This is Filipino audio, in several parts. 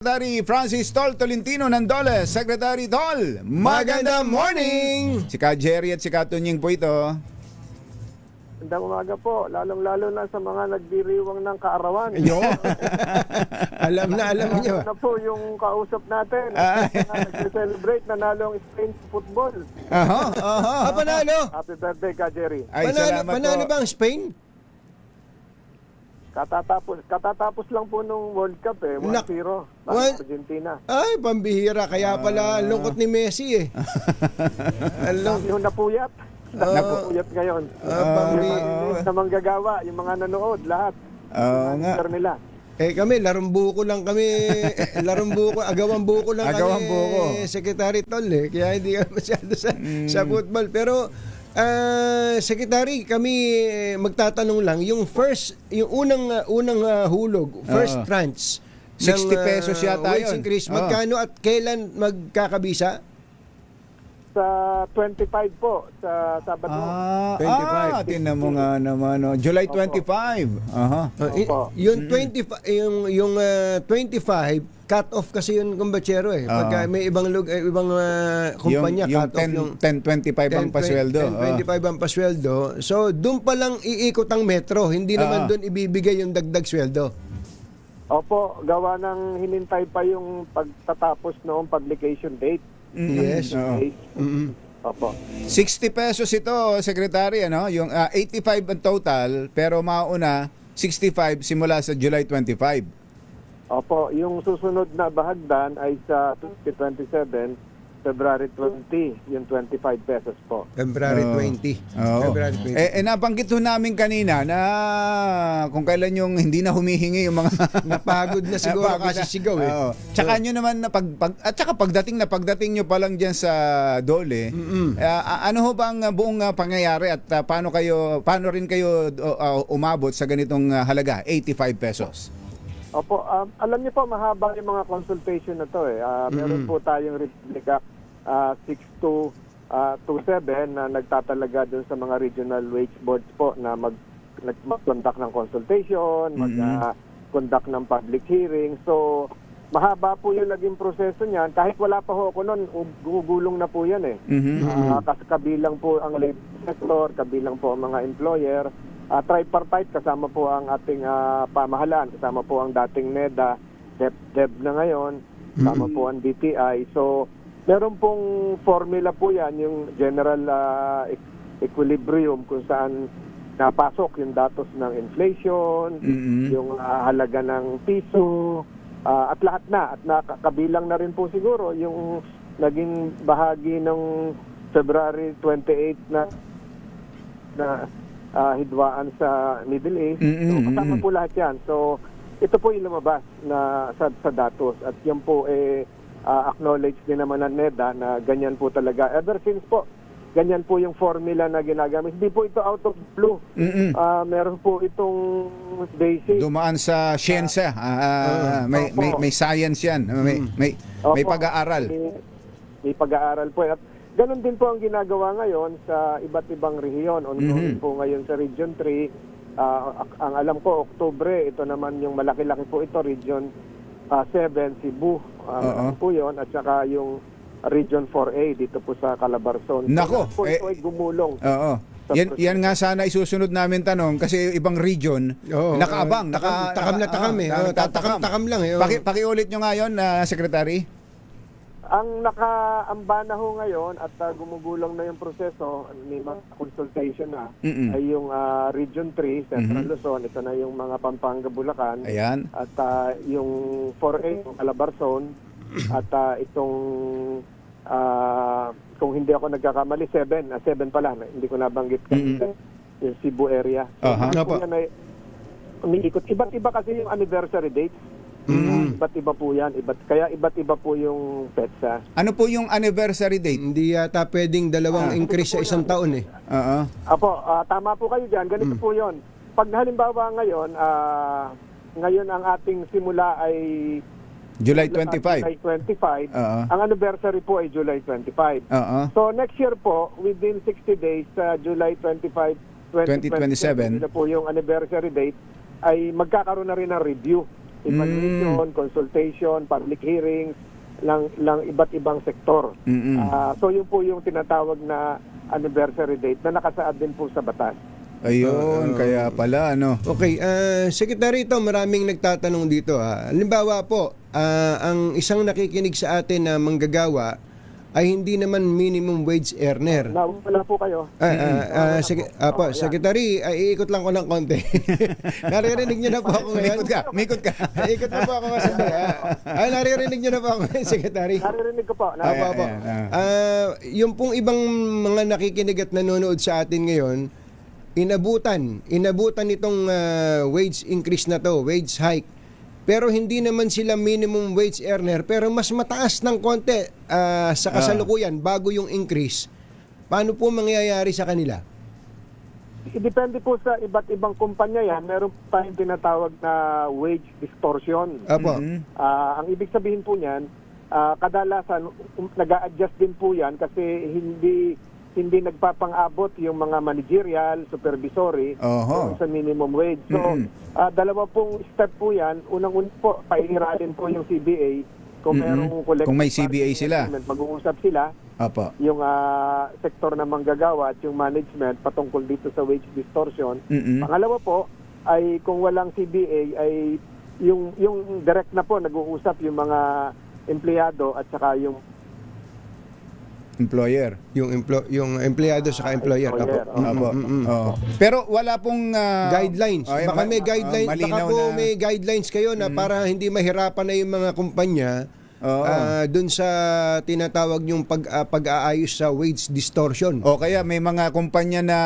Secretary Francis Tol Tolentino Nandoles. Secretary Tol, Magandang morning! Si Ka Jerry at si Ka Tunying po ito. Magandang umaga po, lalong-lalo na sa mga nagdiriwang ng kaarawan. Yo. alam nyo. Na po yung kausap natin. Nag-celebrate, nanalo ang Spain sa football. Panalo? Happy birthday ka, Jerry. Ay, salamat Panalo po. ba ang Spain? Katatapos lang po nung World Cup 1-0 One- Argentina. Ay, pambihira. Kaya pala lungkot ni Messi eh. Yung napuyat. Napuyat ngayon. Yung na manggagawa, yung mga nanood, lahat. nga. Ang nila. Kami, larong buko lang kami. Agawang buko lang Agawang kami. buko. Secretary Tol eh. Kaya hindi kami masyado sa football. Pero, Secretary, kami magtatanong lang, yung unang hulog, first tranche 60 pesos yata wage yun. increase, magkano at kailan magkakabisa? Sa 25 po, sa Sabado. 25. Tinan mo nga naman. July 25. Aha. Opo. Yung 25 25 cut off kasi yun kumbachero eh. Pagka may ibang kumpanya Yung cut off yung 10.25 ang pasweldo. 10.25 ang pasweldo. So doon pa lang iikot ang metro, hindi naman doon ibibigay yung dagdag sweldo. Opo, gawa ng hinintay pa yung pagtatapos noong publication date. Yes. Okay. Mm-mm. Opo. 60 pesos ito, Secretary, ano? Yung 85 ang total, pero mauna 65 simula sa July 25. Opo, yung susunod na bahagdan ay sa 2027, February 20, yung 25 pesos po. February 20. Oo. February 20. Nabanggit ho namin kanina na kung kailan yung hindi na humihingi yung mga Napagod na siguro Napagod kasi na. sigaw eh. Oo. Tsaka nyo naman na at tsaka pagdating nyo pa lang diyan sa Dole, ano ho bang buong pangyayari at paano rin kayo umabot sa ganitong halaga, 85 pesos? Opo, alam niyo po, mahaba yung mga consultation na to eh. Meron po tayong Republic Act 6227 na nagtatalaga dun sa mga regional wage boards po na mag-conduct ng consultation, mag-conduct ng public hearing. So, mahaba po yung naging proseso niyan. Kahit wala pa ho ako nun, gumugulong na po yan eh. Kasi kabilang po ang labor sector, kabilang po ang mga employer, tripartite, kasama po ang ating pamahalaan, kasama po ang dating NEDA, DEP na ngayon, kasama po ang DTI. So, meron pong formula po yan, yung general equilibrium kung saan napasok yung datos ng inflation, yung halaga ng piso, at lahat na. At nakabilang na rin po siguro yung naging bahagi ng February 28 na hidwaan sa Middle East. So, kasama po lahat yan. So, ito po yung lumabas na sa datos. At yan po acknowledge din naman ng NEDA na ganyan po talaga. Ever since po, ganyan po yung formula na ginagamit. Hindi po ito out of blue. Meron po itong basic. Dumaan sa siyensya. May science yan. May pag-aaral. May pag-aaral po. At ganon din po ang ginagawa ngayon sa iba't ibang rehiyon. Ongoing po ngayon sa Region 3. Ang alam ko, Oktubre, ito naman yung malaki-laki po ito, Region 7, Cebu. Po yun. At saka yung Region 4A dito po sa Calabarzon. Nako! So, ito ay gumulong. Oo. Yan nga sana isusunod namin tanong kasi ibang region nakaabang. Takam lang eh. Pakiulit nyo ngayon, Secretary. Ang nakaamba na ho ngayon at gumugulong na yung proseso, may mga consultation na, ay yung Region 3, Central Luzon, ito na yung mga Pampanga, Bulacan, Ayan. at yung 4A, Calabarzon, at itong, kung hindi ako nagkakamali, 7 pala, hindi ko nabanggit yung Cebu area. So, yan ay umiikot. Iba't iba kasi yung anniversary date. Iba't iba po yan. Kaya iba't iba po yung petsa. Ano po yung anniversary date? Hindi yata pwedeng dalawang increase sa isang taon eh. Apo, tama po kayo dyan. Ganito po yon. Pag halimbawa ngayon, ngayon ang ating simula ay July 25. July 25. Ang anniversary po ay July 25. So next year po, within 60 days, July 25, 2027, ito po yung anniversary date, ay magkakaroon na rin ng review evaluation, consultation, public hearings lang iba't ibang sektor. So yun po yung tinatawag na anniversary date na nakasaad din po sa batas. Ayun, kaya pala, ano. Okay, Secretary, ito maraming nagtatanong dito. Halimbawa po, ang isang nakikinig sa atin na manggagawa ay hindi naman minimum wage earner. Wala po kayo. Secretary, iikot lang ko ng konti. Naririnig niyo na po ako ngayon. Mikot ka. Ikot na po ako kasi. Naririnig niyo na po ako ngayon, Secretary. Naririnig ko po. Apo. Yung pong ibang mga nakikinig at nanonood sa atin ngayon, inabutan itong wage increase na to, wage hike. Pero hindi naman sila minimum wage earner, pero mas mataas ng konti sa kasalukuyan bago yung increase. Paano po mangyayari sa kanila? Depende po sa iba't ibang kumpanya yan. Meron tayong tinatawag na wage distortion. Apo. Ang ibig sabihin po niyan, kadalasan nag-a-adjust din po yan kasi hindi nagpapang-abot yung mga managerial, supervisory sa minimum wage. So, dalawa pong step po yan. Unang-una po, paingiralin po yung CBA. Kung merong collective kung may CBA bargaining sila, agreement, mag-uusap sila. Opo. Yung sektor na manggagawa at yung management patungkol dito sa wage distortion. Pangalawa po, ay kung walang CBA, ay yung direct na po nag-uusap yung mga empleyado at saka yung Employer. Yung empleyado sa employer. Employer, Oo. Pero wala pong Guidelines. Baka may guidelines, baka malinaw po na- may guidelines kayo na para hindi mahirapan na yung mga kumpanya dun sa tinatawag yung pag-aayos sa wage distortion. O kaya may mga kumpanya na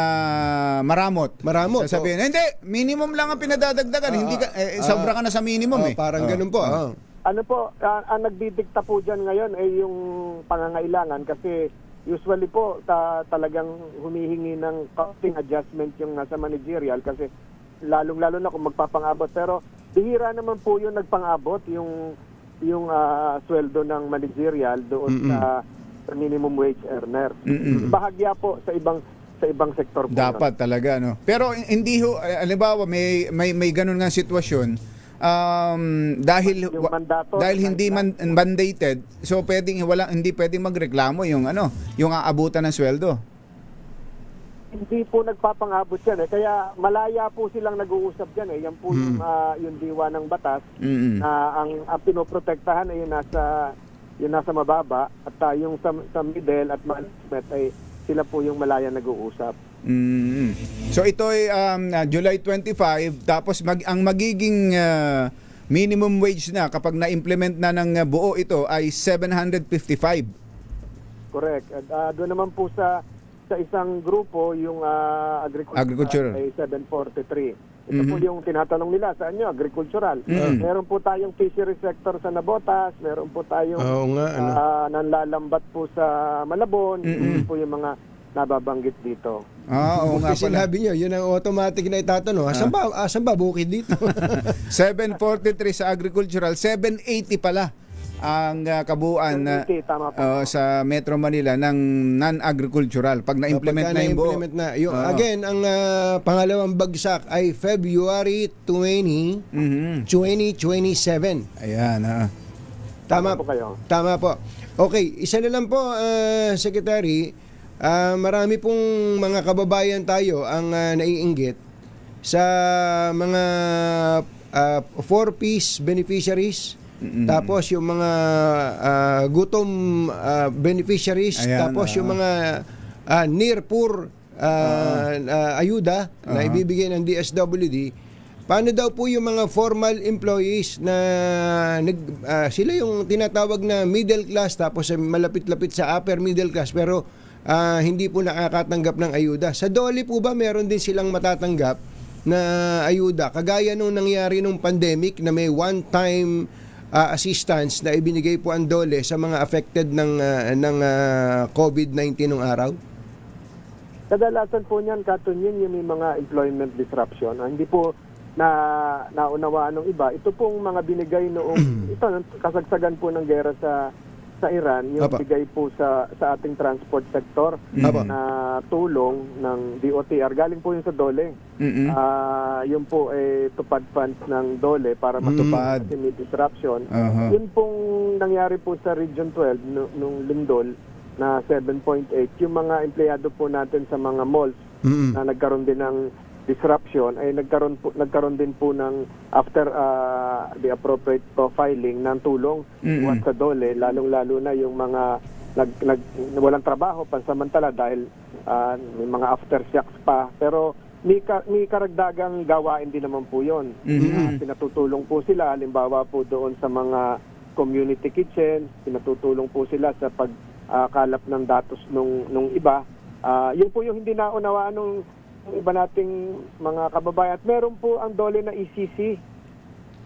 maramot. Sasabihin, hindi, minimum lang ang pinadadagdagan. Hindi ka, sobra ka na sa minimum eh. Parang ganun po. Ano po, ang nagdidikta po dyan ngayon ay yung pangangailangan kasi usually po talagang humihingi ng costing adjustment yung nasa managerial kasi lalong-lalo na kung magpapangabot. Pero bihira naman po yung nagpangabot yung sweldo ng managerial doon sa minimum wage earner. Bahagya po sa ibang sektor po. Dapat talaga, no. Pero hindi ho, halimbawa may ganun nga sitwasyon. Dahil Yung mandato, hindi mandated, so hindi pwedeng magreklamo yung aabutan ng sweldo. Hindi po nagpapangabot yan eh. Kaya malaya po silang nag-uusap dyan eh. Yan po yung diwa ng batas na ang pinoprotektahan ay yung nasa mababa at yung sa middle at management ay sila po yung malaya nag-uusap. So ito ay July 25, tapos ang magiging minimum wage na kapag na-implement na ng buo ito ay 755. Correct. Doon naman po sa isang grupo, yung agricultural ay 743. Ito po yung tinatanong nila sa inyo, agricultural. Meron po tayong fishery sector sa Nabotas, meron po tayong nanlalambat po sa Malabon, yun po yung mga nababanggit dito. Oo nga Kasi pala. sinabi nyo, yun ang automatic na itatanong. Asan ba bukid dito? 743 sa agricultural, 780 pala ang kabuuan 780, tama po. sa Metro Manila ng non-agricultural pag na-implement na yung buo. Again, ang pangalawang bagsak ay February 20, 2027. Ayan. Tama po kayo. Tama po. Okay, isa na lang po, Secretary. Marami pong mga kababayan tayo ang naiinggit sa mga 4Ps beneficiaries, tapos yung mga gutom beneficiaries, tapos yung mga near poor ayuda na ibibigay ng DSWD. Paano daw po yung mga formal employees na sila yung tinatawag na middle class, tapos malapit-lapit sa upper middle class, pero hindi po nakakatanggap ng ayuda. Sa DOLE po ba meron din silang matatanggap na ayuda? Kagaya nung nangyari nung pandemic na may one-time assistance na ibinigay po ang DOLE sa mga affected ng COVID-19 nung araw? Kadalasan po niyan, Katunyin, yung may mga employment disruption. Hindi po naunawaan ng iba. Ito pong mga binigay noong ito kasagsagan po ng gera sa sa Iran, yung Apa. bigay po sa ating transport sector Apa. na tulong ng DOTR. Galing po yun sa DOLE. Mm-mm. Yun po tupad funds ng DOLE para Matupad. kasi may disruption. Aha. Yun pong nangyari po sa Region 12 nung Lindol na 7.8. Yung mga empleyado po natin sa mga malls Mm-mm. na nagkaroon din ng disruption ay nagkaroon din po ng after the appropriate profiling ng tulong buwan sa DOLE, lalong-lalo na yung mga walang trabaho pansamantala dahil may mga aftershocks pa, pero may karagdagang gawain din naman po yun. Pinatutulong po sila halimbawa po doon sa mga community kitchen, pinatutulong po sila sa pagkalap ng datos nung iba. Yun po yung hindi naunawaan nung iba nating mga kababayan. At meron po ang DOLE na ECC.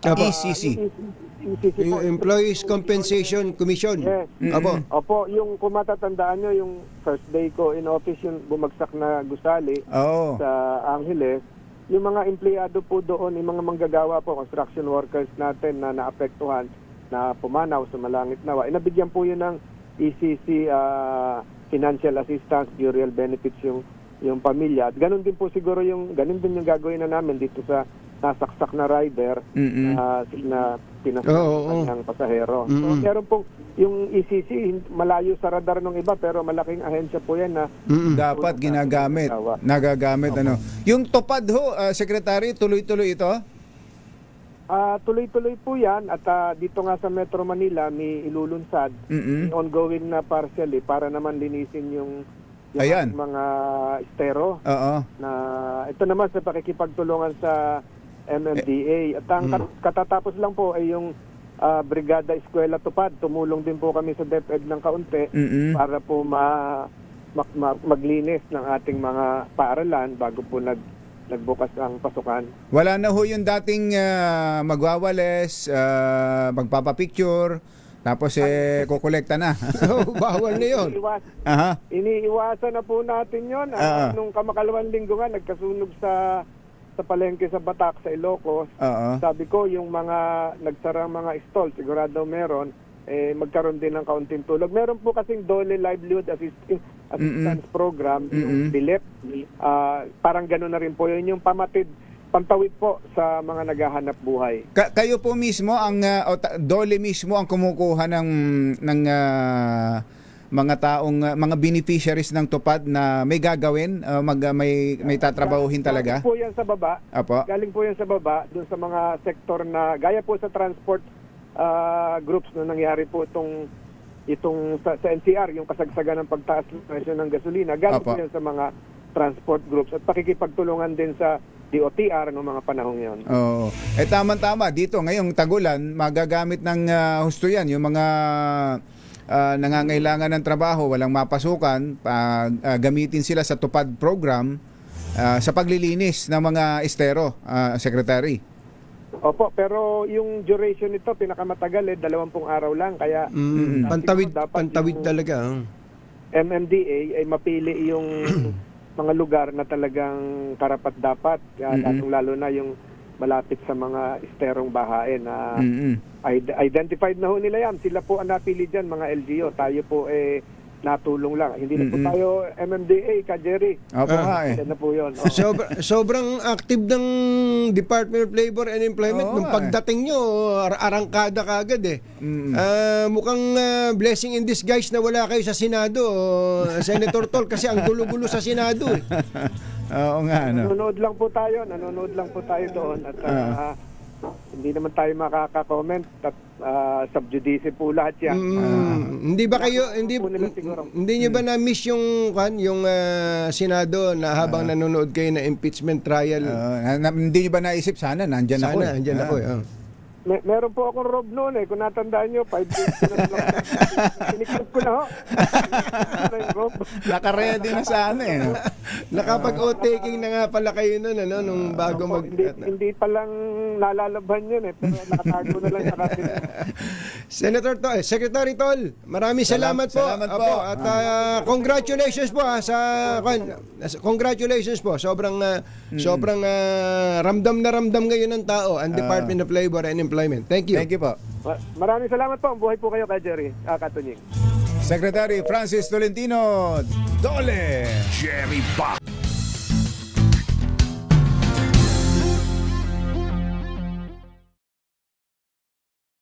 Apa. ECC. ECC po. Yung Employees Compensation Commission. Yes. Apo. Opo, yung kung matatandaan nyo, yung first day ko in office, yung bumagsak na gusali Oo. sa Angeles, yung mga empleyado po doon, yung mga manggagawa po, construction workers natin na naapektuhan, na pumanaw sa Malangit Nawa, nabigyan po yun ng ECC financial assistance, burial benefits yung pamilya. At ganun din po siguro ganun din yung gagawin na namin dito sa nasaksak na rider na pinasaksak Oo. ng pasahero. So, meron pong yung ECC, malayo sa radar ng iba, pero malaking ahensya po yan na Dapat ginagamit, nagagamit. Ano. Yung tupad ho, Secretary, tuloy-tuloy ito? Tuloy-tuloy po yan at dito nga sa Metro Manila may ilulunsad, may ongoing na partially para naman linisin yung Ayan. mga estero Oo. na ito naman sa pakikipagtulungan sa MMDA. At ang katatapos lang po ay yung Brigada Eskwela Tupad. Tumulong din po kami sa DepEd ng kaunti para po maglinis ng ating mga paaralan bago po nagbukas ang pasukan. Wala na ho yung dating magwawales, magpapapicture, tapos kukolekta na. Oh, bawal na yun. Aha. Iniiwasan na po natin yon. Nung kamakalawang linggo nga, nagkasunog sa palengke sa Batak, sa Ilocos. Oo. Sabi ko, yung mga nagsarang mga stall, sigurado meron, magkaroon din ng kaunting tulog. Meron po kasing DOLE Livelihood Assistance Program, yung DILIP. Parang gano'n na rin po yun, yung pantawid po sa mga naghahanap buhay. Kayo po mismo ang DOLE mismo ang kumukuha ng mga taong mga beneficiaries ng tupad na may gagawin, may tatrabahuhin talaga. Galing po yan sa baba. Apo. Galing po yan sa baba doon sa mga sektor na gaya po sa transport groups na nangyari po itong sa NCR, yung kasagsagan ng pagtaas ng presyo ng gasolina. Galing Apo. po yan sa mga transport groups at pakikipagtulungan din sa DOTR noong mga panahong yon. Oo. Tama-tama dito ngayong tagulan magagamit ng husto yan yung mga nangangailangan ng trabaho, walang mapasukan, gamitin sila sa tupad program sa paglilinis ng mga estero, Secretary. Opo, pero yung duration nito pinakamatagal 20 araw lang kaya Pantawid talaga. MMDA ay mapili yung mga lugar na talagang karapat-dapat, lalo na yung malapit sa mga esterong bahain na identified na ho nila yan. Sila po ang napili dyan, mga LGU. Tayo po natulong lang. Hindi na po tayo MMDA, ka Jerry. Opo nga Yan na po yun. Oh. Sobrang active ng Department of Labor and Employment. Oo, Nung pagdating nyo, arangkada kagad eh. Mukhang blessing in disguise na wala kayo sa Senado, Senator Tol, kasi ang gulo-gulo sa Senado eh. Oo nga, ano. Nanonood lang po tayo doon at hindi naman tayo makaka-comment at sub judice po lahat yan. Hindi ba kayo hindi niyo ba na-miss yung Senado na habang nanonood kayo na impeachment trial? Hindi nyo ba naisip sana nandyan ako? Sana andyan ako. Meron po akong robe noon kung natandaan nyo, 5 days ko na lang. Pinikot ko na ho. Naka-ready na sana Nakapag-o-taking na nga pala kayo nun, ano, nung bago Opo, hindi pa lang nalalabhan yun pero nakatago na lang sa kabila. Secretary Tol, maraming salamat po. salamat po. Apo, at congratulations po congratulations po. Sobrang ramdam na ramdam ngayon ng tao ang Department of Labor and Employment. Thank you. Thank you po. Maraming salamat po. Buhay po kayo kay Jerry. Katunying. Secretary Francis Tolentino, Dole. Jerry Box